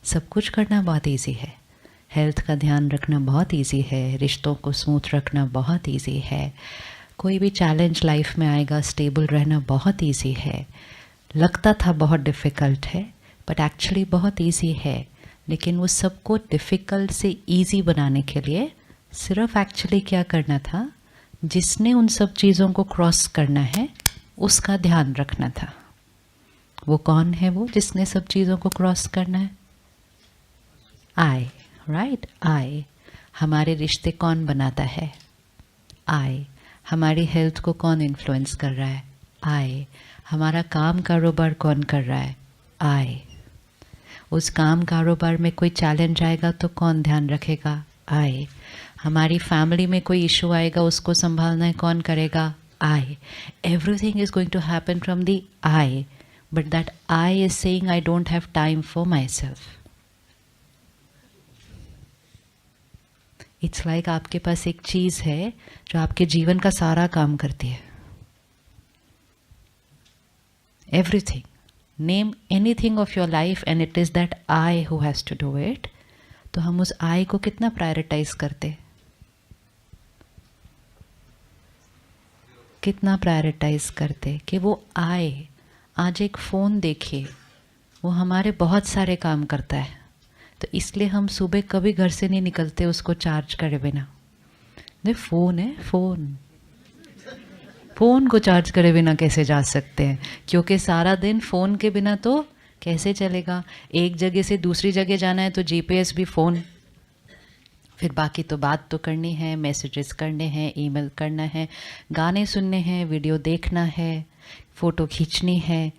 सब कुछ करना बहुत इजी है, हेल्थ का ध्यान रखना बहुत इजी है, रिश्तों को स्मूथ रखना बहुत इजी है, कोई भी चैलेंज लाइफ में आएगा स्टेबल रहना बहुत इजी है। लगता था बहुत डिफ़िकल्ट है बट एक्चुअली बहुत इजी है। लेकिन उस सब को डिफ़िकल्ट से इजी बनाने के लिए सिर्फ एक्चुअली क्या करना था, जिसने उन सब चीज़ों को क्रॉस करना है उसका ध्यान रखना था। वो कौन है वो जिसने सब चीज़ों को क्रॉस करना है? आई, राइट, आई। हमारे रिश्ते कौन बनाता है? आई। हमारी हेल्थ को कौन इन्फ्लुएंस कर रहा है? आई। हमारा काम कारोबार कौन कर रहा है? आई। उस काम कारोबार में कोई चैलेंज आएगा तो कौन ध्यान रखेगा? आई। हमारी फैमिली में कोई इशू आएगा उसको संभालना है कौन करेगा? I. Everything is going to happen from the I, but that I is saying I don't have time for myself. It's like आपके पास एक चीज़ है जो आपके जीवन का सारा काम करती है। Everything, name anything of your life and it is that I who has to do it. तो हम उस आई को कितना प्रायोरिटाइज करते, कितना प्रायोरिटाइज करते कि वो आए। आज एक फ़ोन देखिए, वो हमारे बहुत सारे काम करता है, तो इसलिए हम सुबह कभी घर से नहीं निकलते उसको चार्ज करे बिना। नहीं, फ़ोन है, फ़ोन को चार्ज करे बिना कैसे जा सकते हैं? क्योंकि सारा दिन फ़ोन के बिना तो कैसे चलेगा? एक जगह से दूसरी जगह जाना है तो जीपीएस भी फ़ोन, फिर बाकी तो बात तो करनी है, मैसेजेस करने हैं, ईमेल करना है, गाने सुनने हैं, वीडियो देखना है, फ़ोटो खींचनी है,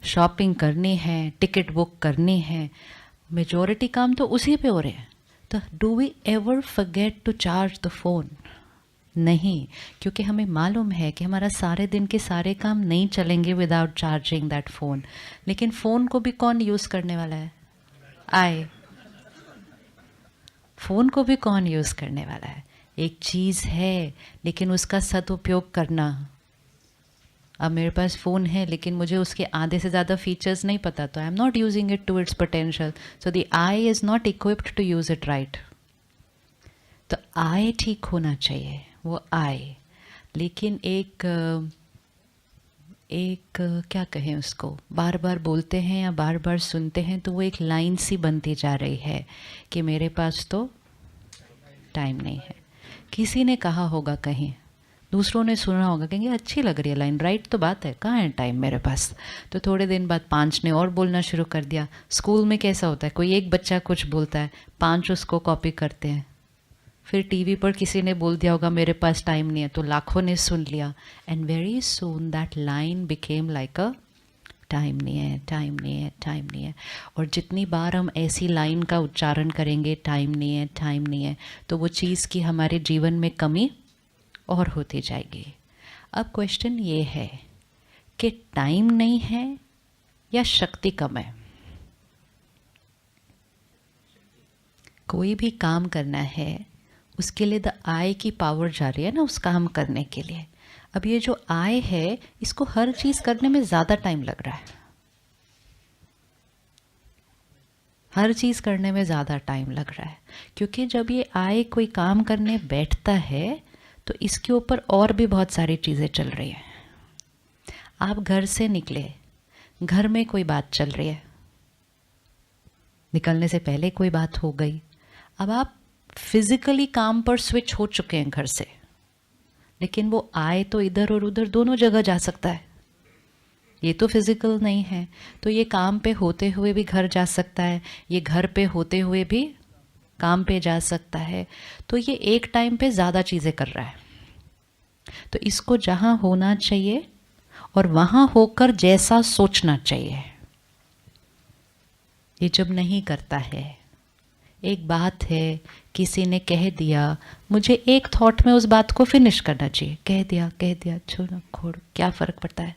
शॉपिंग करनी है, टिकट बुक करनी है। मेजॉरिटी काम तो उसी पे हो रहे हैं। तो do we ever forget to charge the phone? नहीं, क्योंकि हमें मालूम है कि हमारा सारे दिन के सारे काम नहीं चलेंगे विदाउट चार्जिंग दैट फ़ोन। लेकिन फ़ोन को भी कौन यूज़ करने वाला है? आए। फ़ोन को भी कौन यूज़ करने वाला है? एक चीज़ है लेकिन उसका सदुपयोग करना। अब मेरे पास फ़ोन है लेकिन मुझे उसके आधे से ज़्यादा फीचर्स नहीं पता, तो I am not using it to its potential, so the I is not equipped to use it right. तो आई ठीक होना चाहिए, वो आई। लेकिन एक क्या कहें उसको, बार बार बोलते हैं या बार बार सुनते हैं तो वो एक लाइन सी बनती जा रही है कि मेरे पास तो टाइम नहीं है। किसी ने कहा होगा कहीं, दूसरों ने सुना होगा, कहेंगे अच्छी लग रही है लाइन, राइट तो बात है, कहाँ है टाइम मेरे पास। तो थोड़े दिन बाद 5 ने और बोलना शुरू कर दिया। स्कूल में कैसा होता है, कोई एक बच्चा कुछ बोलता है, 5 उसको कॉपी करते हैं। फिर टीवी पर किसी ने बोल दिया होगा मेरे पास टाइम नहीं है, तो लाखों ने सुन लिया। And very soon that line became like a time नहीं है, टाइम नहीं है, टाइम नहीं है। और जितनी बार हम ऐसी लाइन का उच्चारण करेंगे टाइम नहीं है, टाइम नहीं है, तो वो चीज़ की हमारे जीवन में कमी और होती जाएगी। अब क्वेश्चन ये है कि टाइम नहीं है या शक्ति कम है? कोई भी काम करना है उसके लिए द आई की पावर जा रही है ना उस काम करने के लिए। अब ये जो आई है इसको हर चीज़ करने में ज़्यादा टाइम लग रहा है, हर चीज़ करने में ज़्यादा टाइम लग रहा है, क्योंकि जब ये आई कोई काम करने बैठता है तो इसके ऊपर और भी बहुत सारी चीज़ें चल रही हैं। आप घर से निकले, घर में कोई बात चल रही है, निकलने से पहले कोई बात हो गई, अब आप फिजिकली काम पर स्विच हो चुके हैं घर से, लेकिन वो आए तो इधर और उधर दोनों जगह जा सकता है, ये तो फिजिकल नहीं है। तो ये काम पे होते हुए भी घर जा सकता है, ये घर पे होते हुए भी काम पे जा सकता है। तो ये एक टाइम पे ज़्यादा चीज़ें कर रहा है। तो इसको जहाँ होना चाहिए और वहाँ होकर जैसा सोचना चाहिए, ये जब नहीं करता है। एक बात है, किसी ने कह दिया, मुझे एक थॉट में उस बात को फिनिश करना चाहिए, कह दिया छोड़ो छोड़, क्या फ़र्क पड़ता है।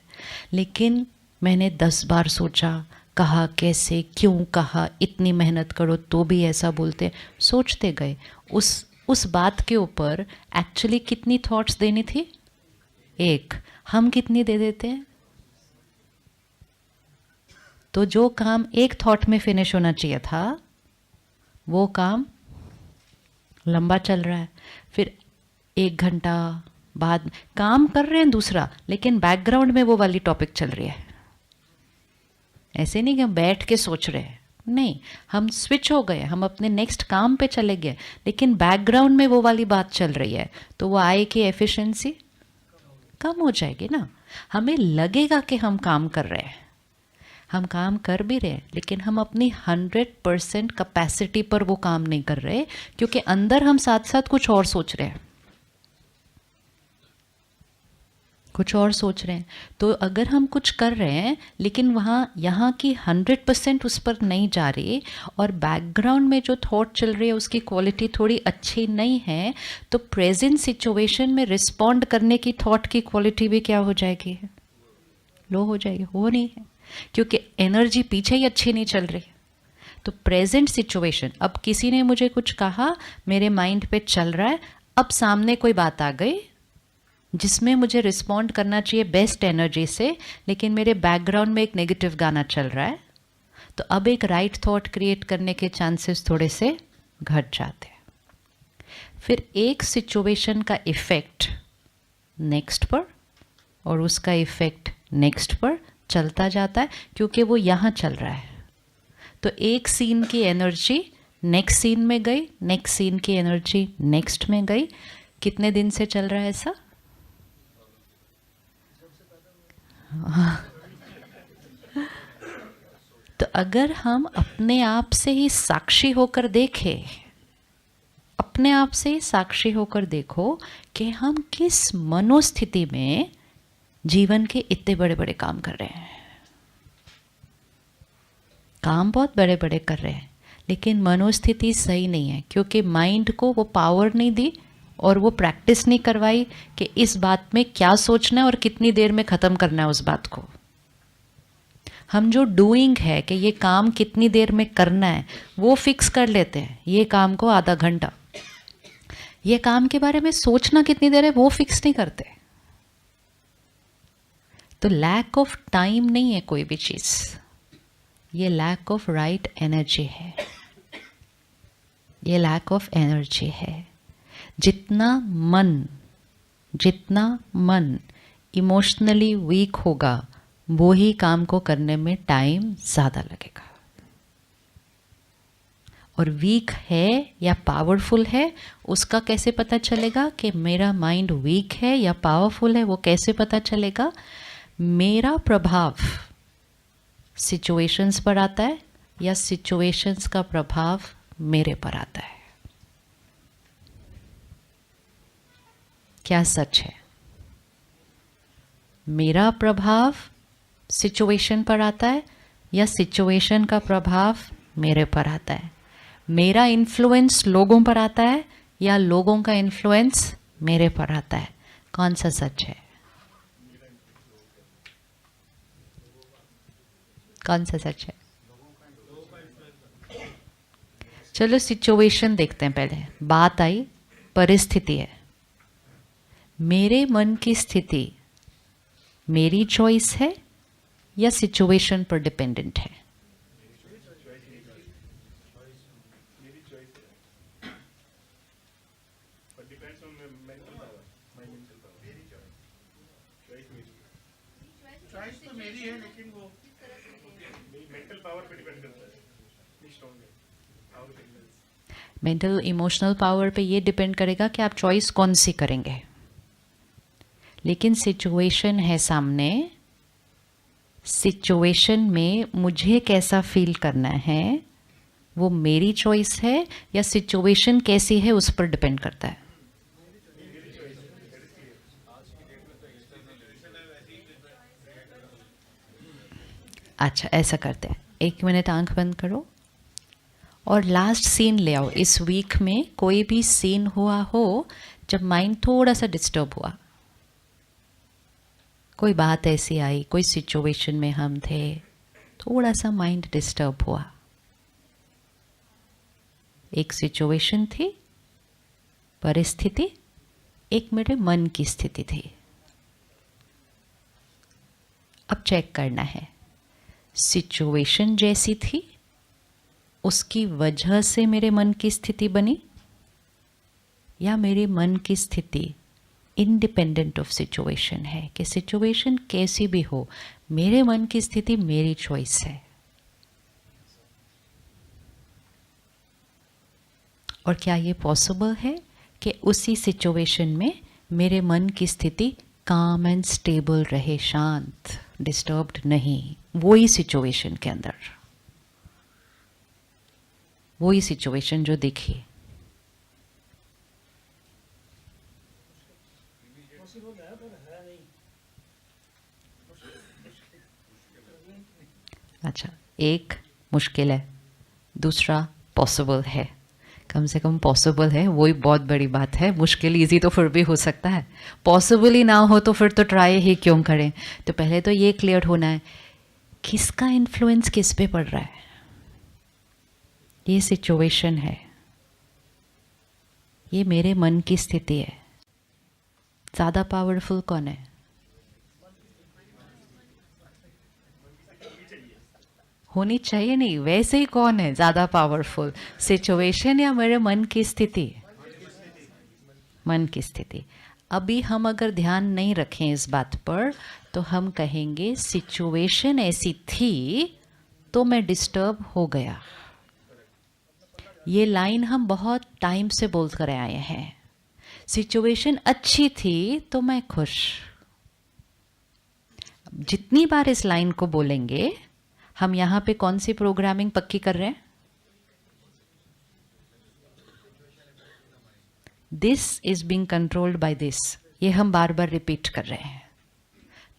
लेकिन मैंने 10 बार सोचा, कहा कैसे, क्यों कहा, इतनी मेहनत करो तो भी ऐसा बोलते, सोचते गए। उस बात के ऊपर एक्चुअली कितनी थॉट्स देनी थी? एक। हम कितनी दे देते हैं? तो जो काम एक थॉट में फिनिश होना चाहिए था वो काम लंबा चल रहा है। फिर 1 घंटा बाद काम कर रहे हैं दूसरा, लेकिन बैकग्राउंड में वो वाली टॉपिक चल रही है। ऐसे नहीं कि हम बैठ के सोच रहे हैं, नहीं, हम स्विच हो गए, हम अपने नेक्स्ट काम पे चले गए, लेकिन बैकग्राउंड में वो वाली बात चल रही है, तो वो आय की एफिशिएंसी कम हो जाएगी ना। हमें लगेगा कि हम काम कर रहे हैं, हम काम कर भी रहे हैं, लेकिन हम अपनी 100% कैपेसिटी पर वो काम नहीं कर रहे, क्योंकि अंदर हम साथ साथ कुछ और सोच रहे हैं, कुछ और सोच रहे हैं। तो अगर हम कुछ कर रहे हैं लेकिन वहाँ यहाँ की 100% उस पर नहीं जा रही, और बैकग्राउंड में जो थॉट चल रही है उसकी क्वालिटी थोड़ी अच्छी नहीं है, तो प्रेजेंट सिचुएशन में रिस्पॉन्ड करने की थॉट की क्वालिटी भी क्या हो जाएगी, लो हो जाएगी। हो नहीं है, क्योंकि एनर्जी पीछे ही अच्छी नहीं चल रही। तो प्रेजेंट सिचुएशन, अब किसी ने मुझे कुछ कहा, मेरे माइंड पे चल रहा है, अब सामने कोई बात आ गई जिसमें मुझे रिस्पॉन्ड करना चाहिए बेस्ट एनर्जी से, लेकिन मेरे बैकग्राउंड में एक नेगेटिव गाना चल रहा है, तो अब एक राइट थॉट क्रिएट करने के चांसेस थोड़े से घट जाते हैं। फिर एक सिचुएशन का इफेक्ट नेक्स्ट पर और उसका इफेक्ट नेक्स्ट पर चलता जाता है, क्योंकि वो यहाँ चल रहा है। तो एक सीन की एनर्जी नेक्स्ट सीन में गई, नेक्स्ट सीन की एनर्जी नेक्स्ट में गई। कितने दिन से चल रहा है ऐसा? तो अगर हम अपने आप से ही साक्षी होकर देखें, अपने आप से ही साक्षी होकर देखो कि हम किस मनोस्थिति में जीवन के इतने बड़े बड़े काम कर रहे हैं। काम बहुत बड़े बड़े कर रहे हैं, लेकिन मनोस्थिति सही नहीं है, क्योंकि माइंड को वो पावर नहीं दी और वो प्रैक्टिस नहीं करवाई कि इस बात में क्या सोचना है और कितनी देर में ख़त्म करना है उस बात को। हम जो डूइंग है कि ये काम कितनी देर में करना है वो फिक्स कर लेते हैं, ये काम को आधा घंटा। ये काम के बारे में सोचना कितनी देर है वो फिक्स नहीं करते। तो लैक ऑफ टाइम नहीं है कोई भी चीज़, ये लैक ऑफ राइट एनर्जी है, ये लैक ऑफ एनर्जी है। जितना मन इमोशनली वीक होगा वो ही काम को करने में टाइम ज़्यादा लगेगा। और वीक है या पावरफुल है उसका कैसे पता चलेगा कि मेरा माइंड वीक है या पावरफुल है? वो कैसे पता चलेगा? मेरा प्रभाव सिचुएशंस पर आता है या सिचुएशंस का प्रभाव मेरे पर आता है? क्या सच है? मेरा प्रभाव सिचुएशन पर आता है या सिचुएशन का प्रभाव मेरे पर आता है? मेरा इन्फ्लुएंस लोगों पर आता है या लोगों का इन्फ्लुएंस मेरे पर आता है? कौन सा सच है? कौन सा सच है? चलो सिचुएशन देखते हैं पहले। बात आई, परिस्थिति है। मेरे मन की स्थिति मेरी चॉइस है या सिचुएशन पर डिपेंडेंट है? चॉइस तो मेरी है, लेकिन वो मेंटल पावर पे डिपेंड करता है। मेंटल इमोशनल पावर पे ये डिपेंड करेगा कि आप चॉइस कौन सी करेंगे। लेकिन सिचुएशन है सामने, सिचुएशन में मुझे कैसा फील करना है वो मेरी चॉइस है या सिचुएशन कैसी है उस पर डिपेंड करता है? अच्छा, ऐसा करते हैं, 1 मिनट आंख बंद करो और लास्ट सीन ले आओ। इस वीक में कोई भी सीन हुआ हो जब माइंड थोड़ा सा डिस्टर्ब हुआ, कोई बात ऐसी आई, कोई सिचुएशन में हम थे, थोड़ा सा माइंड डिस्टर्ब हुआ। एक सिचुएशन थी, परिस्थिति, एक मेरे मन की स्थिति थी। अब चेक करना है सिचुएशन जैसी थी, उसकी वजह से मेरे मन की स्थिति बनी, या मेरे मन की स्थिति इंडिपेंडेंट ऑफ सिचुएशन है कि सिचुएशन कैसी भी हो, मेरे मन की स्थिति मेरी चॉइस है। और क्या ये पॉसिबल है कि उसी सिचुएशन में मेरे मन की स्थिति काम एंड स्टेबल रहे, शांत, डिस्टर्ब्ड नहीं, वही सिचुएशन के अंदर, वही सिचुएशन जो दिखी। अच्छा, एक मुश्किल है, दूसरा पॉसिबल है। कम से कम पॉसिबल है, वही बहुत बड़ी बात है। मुश्किल इजी तो फिर भी हो सकता है, पॉसिबल ही ना हो तो फिर तो ट्राई ही क्यों करें। तो पहले तो ये क्लियर होना है किसका इन्फ्लुएंस किस पे पड़ रहा है। ये सिचुएशन है, ये मेरे मन की स्थिति है। ज़्यादा पावरफुल कौन है? होनी चाहिए नहीं, वैसे ही कौन है ज़्यादा पावरफुल, सिचुएशन या मेरे मन की स्थिति? मन की स्थिति। अभी हम अगर ध्यान नहीं रखें इस बात पर तो हम कहेंगे सिचुएशन ऐसी थी तो मैं डिस्टर्ब हो गया। ये लाइन हम बहुत टाइम से बोल कर आए हैं। सिचुएशन अच्छी थी तो मैं खुश। जितनी बार इस लाइन को बोलेंगे हम यहाँ पे कौन सी प्रोग्रामिंग पक्की कर रहे हैं? This is being controlled by this, ये हम बार बार रिपीट कर रहे हैं।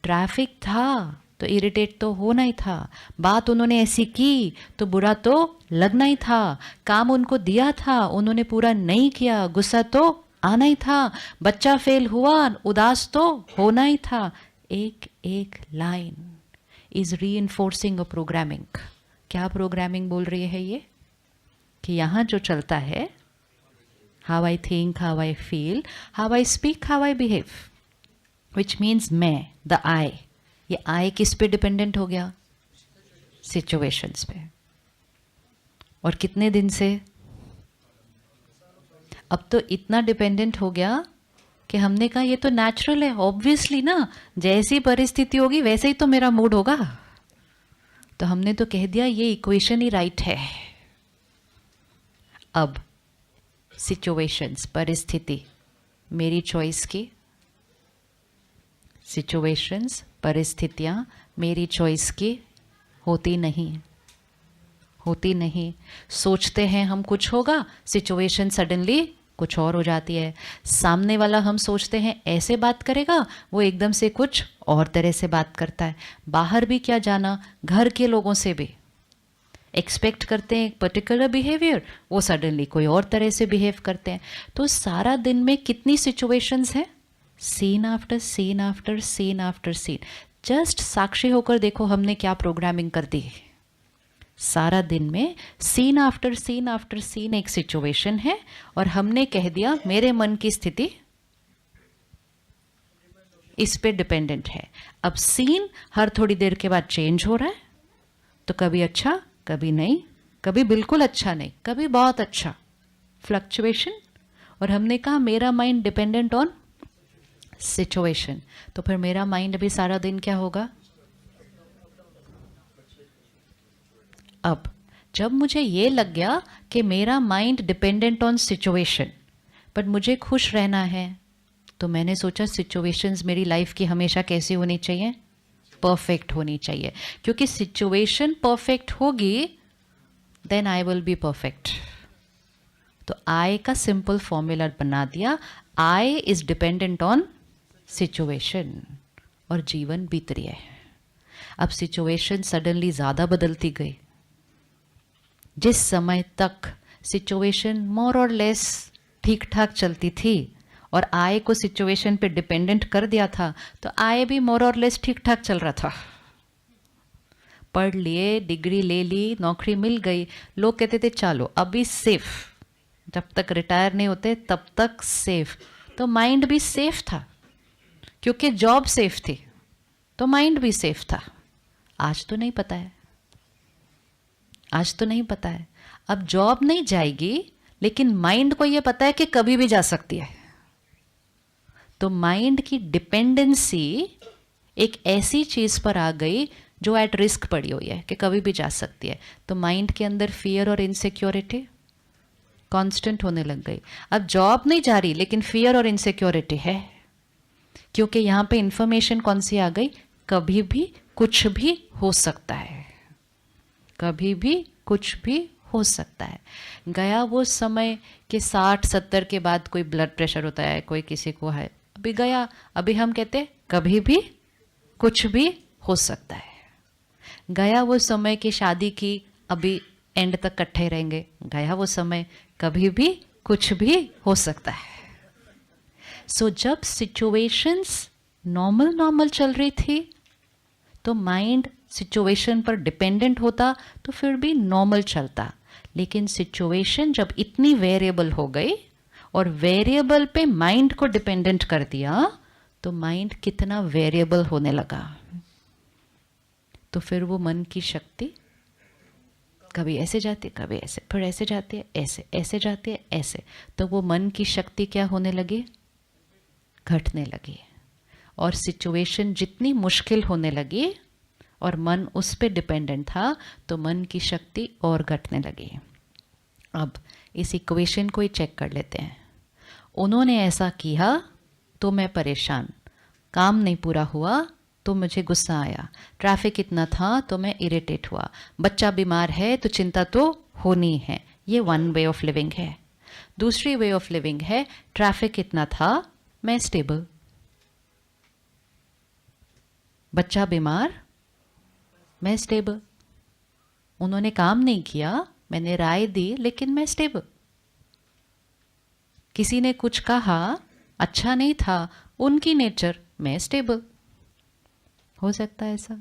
ट्रैफिक था तो इरिटेट तो होना ही था, बात उन्होंने ऐसी की तो बुरा तो लगना ही था, काम उनको दिया था उन्होंने पूरा नहीं किया, गुस्सा तो आना ही था, बच्चा फेल हुआ उदास तो होना ही था। एक एक line is reinforcing a programming. क्या प्रोग्रामिंग बोल रही है ये? कि यहाँ जो चलता है, how I think, how I feel, how I speak, how I behave, which means मैं, द आई, ये आई किस पे डिपेंडेंट हो गया? सिचुएशंस पे। और कितने दिन से? अब तो इतना डिपेंडेंट हो गया कि हमने कहा ये तो नेचुरल है, ऑब्वियसली ना, जैसी परिस्थिति होगी वैसे ही तो मेरा मूड होगा। तो हमने तो कह दिया ये इक्वेशन ही राइट है। अब सिचुएशंस, परिस्थिति मेरी चॉइस की, सिचुएशंस, परिस्थितियाँ मेरी चॉइस की होती नहीं, होती नहीं। सोचते हैं हम कुछ होगा, सिचुएशन सडनली कुछ और हो जाती है। सामने वाला हम सोचते हैं ऐसे बात करेगा, वो एकदम से कुछ और तरह से बात करता है। बाहर भी क्या जाना, घर के लोगों से भी एक्सपेक्ट करते हैं एक पर्टिकुलर बिहेवियर, वो सडनली कोई और तरह से बिहेव करते हैं। तो सारा दिन में कितनी सिचुएशंस हैं? Scene after scene after scene after scene. Just साक्षी होकर देखो हमने क्या प्रोग्रामिंग कर दी। सारा दिन में scene after scene after scene एक सिचुएशन है और हमने कह दिया मेरे मन की स्थिति इस पे डिपेंडेंट है। अब सीन हर थोड़ी देर के बाद चेंज हो रहा है, तो कभी अच्छा, कभी नहीं, कभी बिल्कुल अच्छा नहीं, कभी बहुत अच्छा, फ्लक्चुएशन। और हमने कहा मेरा माइंड डिपेंडेंट ऑन सिचुएशन, तो फिर मेरा माइंड भी सारा दिन क्या होगा? अब जब मुझे ये लग गया कि मेरा mind dependent on situation, but मुझे खुश रहना है, तो मैंने सोचा सिचुएशंस मेरी लाइफ की हमेशा कैसी होनी चाहिए? परफेक्ट होनी चाहिए, क्योंकि सिचुएशन परफेक्ट होगी then I will be perfect. तो आई का सिंपल फॉर्मूला बना दिया, I is dependent on situation, और जीवन बीत रही है। अब सिचुएशन सडनली ज़्यादा बदलती गई। जिस समय तक सिचुएशन मोर और लेस ठीक ठाक चलती थी और आय को सिचुएशन पे डिपेंडेंट कर दिया था, तो आय भी मोर और लेस ठीक ठाक चल रहा था। पढ़ लिए, डिग्री ले ली, नौकरी मिल गई, लोग कहते थे चलो अभी सेफ, जब तक रिटायर नहीं होते तब तक सेफ। तो माइंड भी सेफ था, क्योंकि जॉब सेफ थी, तो माइंड भी सेफ था। आज तो नहीं पता है। आज तो नहीं पता है। अब जॉब नहीं जाएगी, लेकिन माइंड को ये पता है कि कभी भी जा सकती है। तो माइंड की डिपेंडेंसी एक ऐसी चीज पर आ गई जो एट रिस्क पड़ी हुई है कि कभी भी जा सकती है। तो माइंड के अंदर फियर और इनसिक्योरिटी कांस्टेंट होने लग गई। अब जॉब नहीं जा रही, लेकिन फियर और इनसिक्योरिटी है, क्योंकि यहां पे इंफॉर्मेशन कौन सी आ गई, कभी भी कुछ भी हो सकता है, कभी भी कुछ भी हो सकता है। गया वो समय कि 60-70 के बाद कोई ब्लड प्रेशर होता है, कोई किसी को है, अभी गया। अभी हम कहते कभी भी कुछ भी हो सकता है। गया वो समय कि शादी की, अभी एंड तक इकट्ठे रहेंगे। गया वो समय, कभी भी कुछ भी हो सकता है। सो जब सिचुएशंस नॉर्मल चल रही थी तो माइंड सिचुएशन पर डिपेंडेंट होता तो फिर भी नॉर्मल चलता। लेकिन सिचुएशन जब इतनी वेरिएबल हो गई और वेरिएबल पे माइंड को डिपेंडेंट कर दिया, तो माइंड कितना वेरिएबल होने लगा। तो फिर वो मन की शक्ति कभी ऐसे जाती है, कभी ऐसे, फिर ऐसे जाती है, ऐसे, ऐसे जाती है, ऐसे। तो वो मन की शक्ति क्या होने लगी, घटने लगी। और सिचुएशन जितनी मुश्किल होने लगी और मन उस पे डिपेंडेंट था, तो मन की शक्ति और घटने लगी। अब इस इक्वेशन को ही चेक कर लेते हैं। उन्होंने ऐसा किया तो मैं परेशान, काम नहीं पूरा हुआ तो मुझे गुस्सा आया, ट्रैफिक इतना था तो मैं इरिटेट हुआ, बच्चा बीमार है तो चिंता तो होनी है। ये वन वे ऑफ लिविंग है। दूसरी वे ऑफ लिविंग है, ट्रैफिक इतना था, मैं स्टेबल, बच्चा बीमार, मैं स्टेबल। उन्होंने काम नहीं किया, मैंने राय दी, लेकिन मैं स्टेबल। किसी ने कुछ कहा, अच्छा नहीं था, उनकी नेचर, मैं स्टेबल। हो सकता है ऐसा?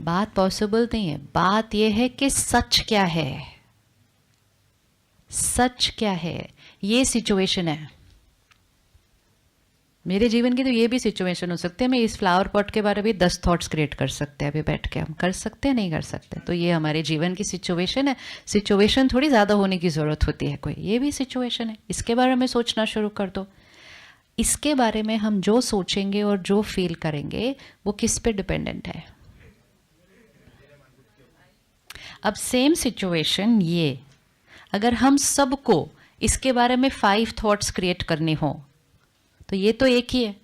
बात पॉसिबल नहीं है। बात यह है कि सच क्या है, सच क्या है। ये सिचुएशन है मेरे जीवन की, तो ये भी सिचुएशन हो सकते हैं। मैं इस फ्लावर पॉट के बारे में 10 थॉट्स क्रिएट कर सकते हैं, अभी बैठ के हम कर सकते हैं, नहीं कर सकते। तो ये हमारे जीवन की सिचुएशन है। सिचुएशन थोड़ी ज़्यादा होने की ज़रूरत होती है कोई, ये भी सिचुएशन है। इसके बारे में सोचना शुरू कर दो। इसके बारे में हम जो सोचेंगे और जो फील करेंगे वो किस पे डिपेंडेंट है। अब सेम सिचुएशन ये, अगर हम सबको इसके बारे में 5 थॉट्स क्रिएट करने हो, तो ये तो एक ही है,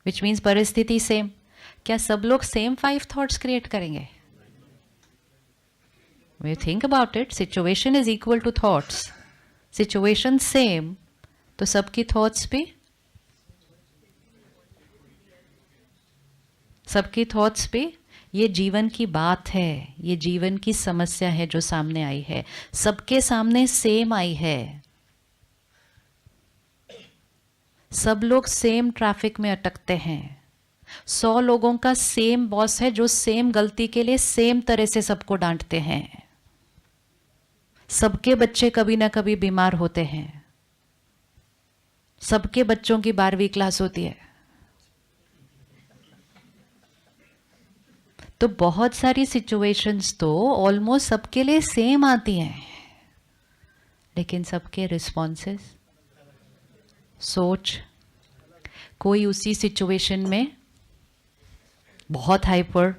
विच मीन्स परिस्थिति सेम। क्या सब लोग सेम 5 थॉट्स क्रिएट करेंगे? We think about it, situation is equal to thoughts, situation same, तो सबकी थॉट्स भी, सबकी थॉट्स भी। ये जीवन की बात है, ये जीवन की समस्या है जो सामने आई है, सबके सामने सेम आई है। सब लोग सेम ट्रैफिक में अटकते हैं। 100 लोगों का सेम बॉस है जो सेम गलती के लिए सेम तरह से सबको डांटते हैं। सबके बच्चे कभी ना कभी बीमार होते हैं। सबके बच्चों की 12वीं क्लास होती है। तो बहुत सारी सिचुएशंस तो ऑलमोस्ट सबके लिए सेम आती हैं, लेकिन सबके रिस्पॉन्सेस, सोच, कोई उसी सिचुएशन में बहुत हाइपर,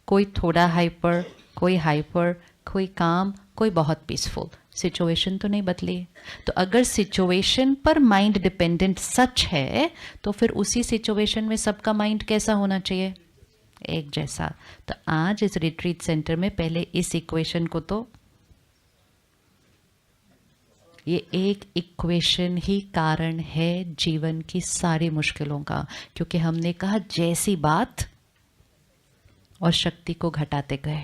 कोई थोड़ा हाइपर, कोई हाइपर, कोई काम, कोई बहुत पीसफुल। सिचुएशन तो नहीं बदली। तो अगर सिचुएशन पर माइंड डिपेंडेंट सच है, तो फिर उसी सिचुएशन में सबका माइंड कैसा होना चाहिए, एक जैसा। तो आज इस रिट्रीट सेंटर में पहले इस इक्वेशन को, तो ये एक इक्वेशन ही कारण है जीवन की सारी मुश्किलों का, क्योंकि हमने कहा जैसी बात और शक्ति को घटाते गए।